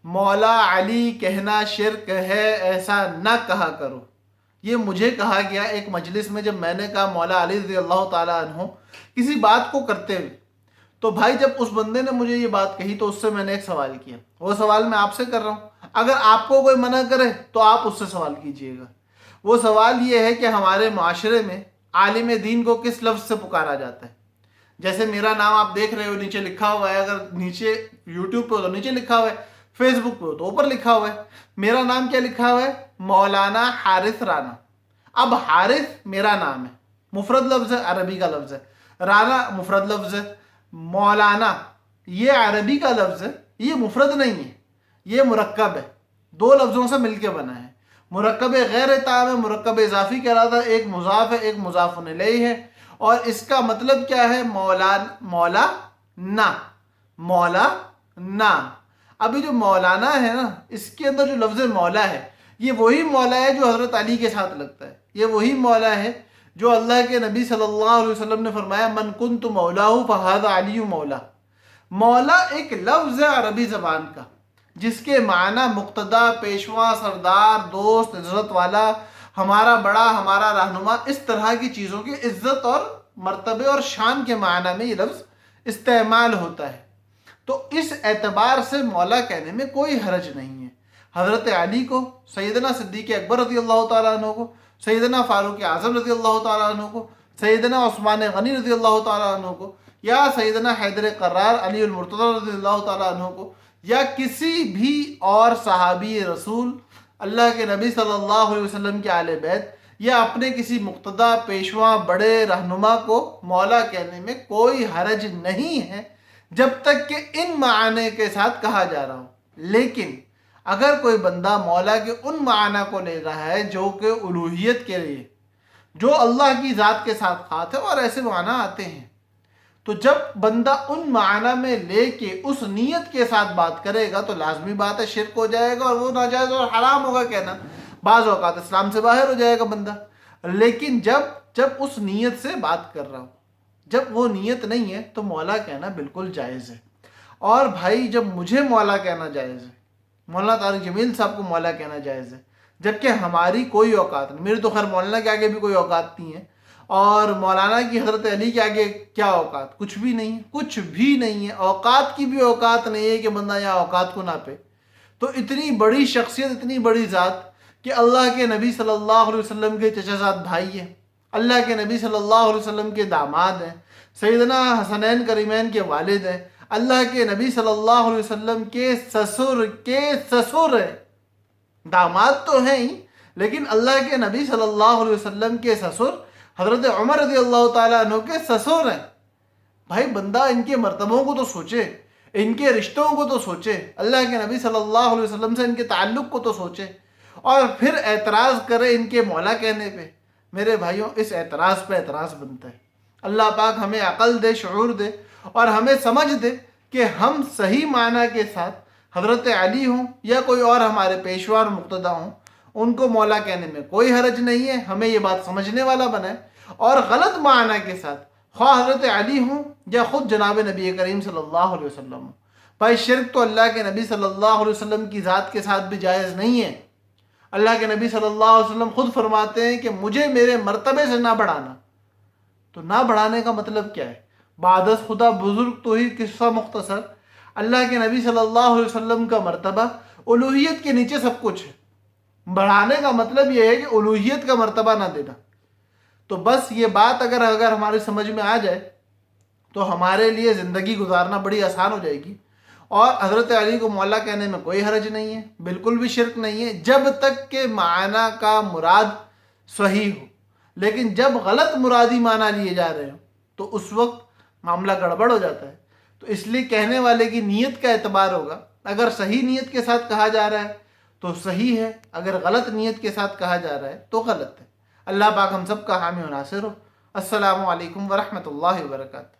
مولا علی کہنا شرک ہے، ایسا نہ کہا کرو۔ یہ مجھے کہا گیا ایک مجلس میں، جب میں نے کہا مولا علی رضی اللہ تعالیٰ عنہ کسی بات کو کرتے ہوئے، تو بھائی جب اس بندے نے مجھے یہ بات کہی تو اس سے میں نے ایک سوال کیا، وہ سوال میں آپ سے کر رہا ہوں، اگر آپ کو کوئی منع کرے تو آپ اس سے سوال کیجئے گا۔ وہ سوال یہ ہے کہ ہمارے معاشرے میں عالم دین کو کس لفظ سے پکارا جاتا ہے؟ جیسے میرا نام آپ دیکھ رہے ہو نیچے لکھا ہوا ہے، اگر نیچے یوٹیوب پہ ہو تو نیچے لکھا ہوا ہے، فیس بک پہ ہو تو اوپر لکھا ہوا ہے۔ میرا نام کیا لکھا ہوا ہے؟ مولانا حارث رانا۔ اب حارث میرا نام ہے، مفرد لفظ ہے، عربی کا لفظ ہے، رانا مفرد لفظ ہے، مولانا یہ عربی کا لفظ ہے، یہ مفرد نہیں ہے، یہ مرکب ہے، دو لفظوں سے مل کے بنا ہے۔ مرکب غیر تام ہے، مرکب اضافی کہلاتا ہے، ایک مضاف ہے، ایک مضاف الیہ ہے، اور اس کا مطلب کیا ہے؟ مولا نا، مولا نا۔ ابھی جو مولانا ہے نا، اس کے اندر جو لفظ مولا ہے، یہ وہی مولا ہے جو حضرت علی کے ساتھ لگتا ہے، یہ وہی مولا ہے جو اللہ کے نبی صلی اللہ علیہ وسلم نے فرمایا من کنت مولاہ فہذا علی مولا۔ مولا ایک لفظ ہے عربی زبان کا، جس کے معنی مقتدا، پیشوا، سردار، دوست، عزت والا، ہمارا بڑا، ہمارا رہنما، اس طرح کی چیزوں کی عزت اور مرتبے اور شان کے معنی میں یہ لفظ استعمال ہوتا ہے۔ تو اس اعتبار سے مولا کہنے میں کوئی حرج نہیں ہے۔ حضرت علی کو، سیدنا صدیق اکبر رضی اللہ تعالیٰ عنہ کو، سیدنا فاروق اعظم رضی اللہ تعالیٰ عنہ کو، سیدنا عثمان غنی رضی اللہ تعالیٰ عنہ کو، یا سیدنا حیدر قرار علی المرتضی رضی اللہ تعالیٰ عنہ کو، یا کسی بھی اور صحابی رسول، اللہ کے نبی صلی اللہ علیہ وسلم کے آل بیت، یا اپنے کسی مقتدا، پیشوا، بڑے رہنما کو مولا کہنے میں کوئی حرج نہیں ہے، جب تک کہ ان معنی کے ساتھ کہا جا رہا ہو۔ لیکن اگر کوئی بندہ مولا کے ان معنی کو لے رہا ہے جو کہ الوہیت کے لیے، جو اللہ کی ذات کے ساتھ خاص ہے، اور ایسے معنی آتے ہیں، تو جب بندہ ان معنی میں لے کے اس نیت کے ساتھ بات کرے گا تو لازمی بات ہے شرک ہو جائے گا، اور وہ ناجائز اور حرام ہوگا کہنا، بعض اوقات اسلام سے باہر ہو جائے گا بندہ۔ لیکن جب اس نیت سے بات کر رہا ہوں، جب وہ نیت نہیں ہے تو مولا کہنا بالکل جائز ہے۔ اور بھائی جب مجھے مولا کہنا جائز ہے، مولانا طارق جمیل صاحب کو مولا کہنا جائز ہے، جبکہ ہماری کوئی اوقات نہیں، میری تو خیر مولانا کے آگے بھی کوئی اوقات نہیں ہے، اور مولانا کی حضرت علی کے آگے کیا اوقات؟ کچھ بھی نہیں ہے، کچھ بھی نہیں ہے، اوقات کی بھی اوقات نہیں ہے کہ بندہ یہاں اوقات کو ناپے۔ تو اتنی بڑی شخصیت، اتنی بڑی ذات کہ اللہ کے نبی صلی اللہ علیہ وسلم کے چچا زاد بھائی ہیں، اللہ کے نبی صلی اللہ علیہ وسلم کے داماد ہیں، سیدنا حسنین کریمین کے والد ہیں، اللہ کے نبی صلی اللہ علیہ وسلم کے سسر ہیں، داماد تو ہیں ہی، لیکن اللہ کے نبی صلی اللہ علیہ وسلم کے سسر حضرت عمر رضی اللہ تعالیٰ عنہ کے سسر ہیں۔ بھائی بندہ ان کے مرتبوں کو تو سوچے، ان کے رشتوں کو تو سوچے، اللہ کے نبی صلی اللہ علیہ وسلم سے ان کے تعلق کو تو سوچے، اور پھر اعتراض کرے ان کے مولا کہنے پہ۔ میرے بھائیوں، اس اعتراض پہ اعتراض بنتا ہے۔ اللہ پاک ہمیں عقل دے، شعور دے، اور ہمیں سمجھ دے کہ ہم صحیح معنی کے ساتھ حضرت علی ہوں یا کوئی اور ہمارے پیشوا اور مقتدا ہوں، ان کو مولا کہنے میں کوئی حرج نہیں ہے، ہمیں یہ بات سمجھنے والا بنائے، اور غلط معنی کے ساتھ خواہ حضرت علی ہوں یا خود جناب نبی کریم صلی اللہ علیہ وسلم ہوں۔ بھائی شرک تو اللہ کے نبی صلی اللہ علیہ وسلم کی ذات کے ساتھ بھی جائز نہیں ہے۔ اللہ کے نبی صلی اللہ علیہ وسلم خود فرماتے ہیں کہ مجھے میرے مرتبے سے نہ بڑھانا۔ تو نہ بڑھانے کا مطلب کیا ہے؟ بعد از خدا بزرگ تو ہی قصہ مختصر، اللہ کے نبی صلی اللہ علیہ وسلم کا مرتبہ الوہیت کے نیچے سب کچھ ہے۔ بڑھانے کا مطلب یہ ہے کہ الوہیت کا مرتبہ نہ دینا۔ تو بس یہ بات اگر ہماری سمجھ میں آ جائے تو ہمارے لیے زندگی گزارنا بڑی آسان ہو جائے گی، اور حضرت علی کو مولا کہنے میں کوئی حرج نہیں ہے، بالکل بھی شرک نہیں ہے، جب تک کہ معنی کا مراد صحیح ہو۔ لیکن جب غلط مرادی معنی لیے جا رہے ہو تو اس وقت معاملہ گڑبڑ ہو جاتا ہے۔ تو اس لیے کہنے والے کی نیت کا اعتبار ہوگا، اگر صحیح نیت کے ساتھ کہا جا رہا ہے تو صحیح ہے، اگر غلط نیت کے ساتھ کہا جا رہا ہے تو غلط ہے۔ اللہ پاک ہم سب کا حامی و ناصر ہو۔ السلام علیکم ورحمۃ اللہ وبرکاتہ۔